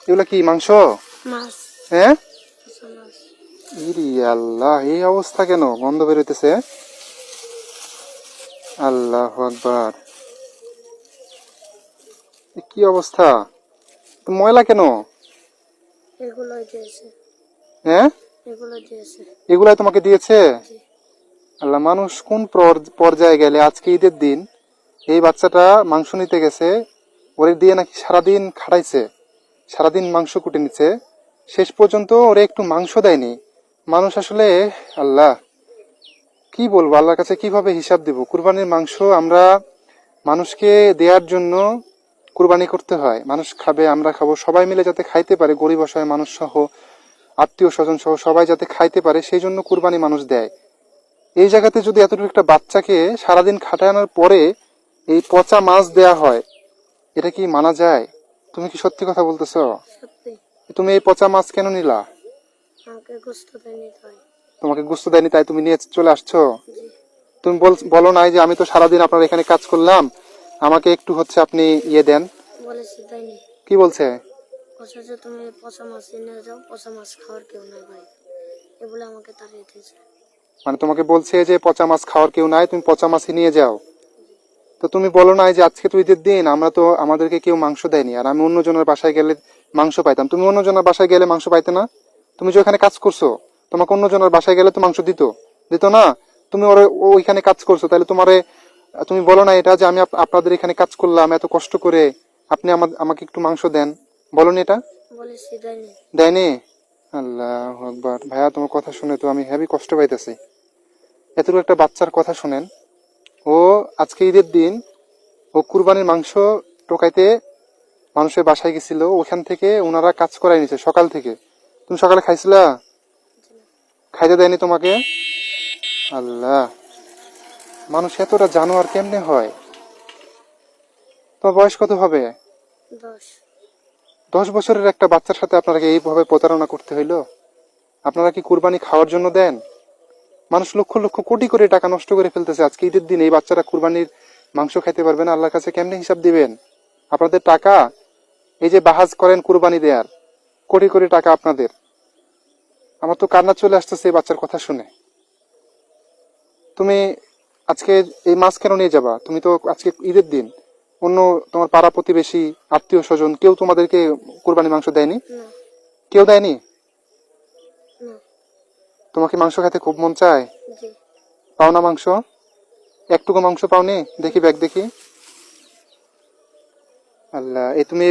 এগুলা কি মাংস? মাছ। হ্যাঁ, মাছ। ইরি আল্লাহ, এই অবস্থা কেন? গন্ধ বেরোতেছে। আল্লাহু আকবার, কি অবস্থা? তো ময়লা কেন? এগুলোই দিয়েছে। হ্যাঁ, এগুলো দিয়েছে। এগুলাই তোমাকে দিয়েছে? জি। আল্লাহ, মানুষ কোন পর্যায়ে গেলে! আজকে ঈদের দিন এই বাচ্চাটা মাংস নিতে গেছে, ওরে দিয়ে নাকি সারাদিন খাটাইছে, সারাদিন মাংস কুটে নিচ্ছে, শেষ পর্যন্ত ওরে একটু মাংস দেয়নি। মানুষ আসলে, আল্লাহ কি বলবো, আল্লাহর কাছে কিভাবে হিসাব দিব? কুরবানির মাংস আমরা মানুষকে দেওয়ার জন্য কুরবানি করতে হয়, মানুষ খাবে, আমরা খাবো, সবাই মিলে যাতে খাইতে পারে, গরিব অসহায় মানুষ সহ, আত্মীয় স্বজন সহ সবাই যাতে খাইতে পারে, সেই জন্য কুরবানি মানুষ দেয়। এই জায়গাতে যদি এতটুকু একটা বাচ্চাকে সারাদিন খাটানোর পরে এই পচা মাছ দেয়া হয়, এটা কি মানা যায়? তুমি কি সত্যি কথা বলতেছো? সত্যি। তুমি এই পচা মাছ কেন নিলা? আমাকে গোস্ত দেয়নি তাই। তোমাকে গোস্ত দেয়নি তাই তুমি নিয়ে চলে আসছো? জি। তুমি বলো নাই যে আমি তো সারাদিন আপনার এখানে কাজ করলাম, আমাকে একটু আপনি ইয়ে দেন? বলেছি দেয়নি। কি বলছে? বলছে যে তুমি পচা মাছ নিয়ে যাও, পচা মাছ খাওয়ার কেউ নাই ভাই, এ বলে আমাকে তাড়িয়ে দিয়েছে। মানে তোমাকে বলছে যে পচা মাছ খাওয়ার কেউ নাই, তুমি পচা মাছই নিয়ে যাও? তো তুমি বলো নাই যে আজকে তো ঈদের দিন, আমরা তো, আমাদেরকে কেউ মাংস দেয়নি, আর আমি অন্যজনের বাসায় গেলে মাংস পাইতাম। তুমি অন্যজনের বাসায় গেলে মাংস পাইতে না? তুমি যে ওখানে কাজ করছো, তোমাকে অন্যজনের বাসায় গেলে তো মাংস দিত, দিত না? তুমি ওইখানে কাজ করছো, তাহলে তুমি বলো না এটা যে আমি আপনাদের এখানে কাজ করলাম এত কষ্ট করে, আপনি আমাকে একটু মাংস দেন? বলনি এটা? বলেছি দেয়নি। দেয়নি? আল্লাহু আকবার। ভাইয়া, তোমার কথা শুনে তো আমি হেভি কষ্ট পাইতেছি। এতটুকু একটা বাচ্চার কথা শুনেন, ও আজকে ঈদের দিন ও কুরবানির মাংস টোকাইতে মানুষের বাসায় গেছিল, ওখান থেকে ওনারা কাজ করাই নিছে সকাল থেকে। তুমি সকালে খাইছিলা? খাইতে দেয়নি তোমাকে? আল্লাহ, মানুষ এতটা জানোয়ার কেমনে হয়? তোমার বয়স কত হবে? 10। 10 বছরের একটা বাচ্চার সাথে আপনাকে এইভাবে প্রতারণা করতে হইলো? আপনারা কি কুরবানি খাওয়ার জন্য দেন? মানুষ লক্ষ লক্ষ কোটি কোটি টাকা নষ্ট করে ফেলতেছে আজকে ঈদের দিন। এই বাচ্চারা কুরবানির মাংস খাইতে পারবে না, আল্লাহর কাছে কেমনে হিসাব দিবেন? আপনাদের টাকা, এই যে বাহাজ করেন কুরবানি দেয়ার, কোটি কোটি টাকা আপনাদের। আমার তো কান্না চলে আসতেছে এই বাচ্চার কথা শুনে। তুমি আজকে এই মাছ কেন নিয়ে যাবা? তুমি তো আজকে ঈদের দিন, অন্য তোমার পাড়া প্রতিবেশী, আত্মীয় স্বজন কেউ তোমাদেরকে কুরবানি মাংস দেয়নি? না। কেউ দেয়নি? না। তোমাকে মাংস খেতে খুব মন চায়? জি। পাও না মাংস? একটুকু মাংস পাওনি? দেখি ব্যাগ দেখি। আল্লাহ, তুমি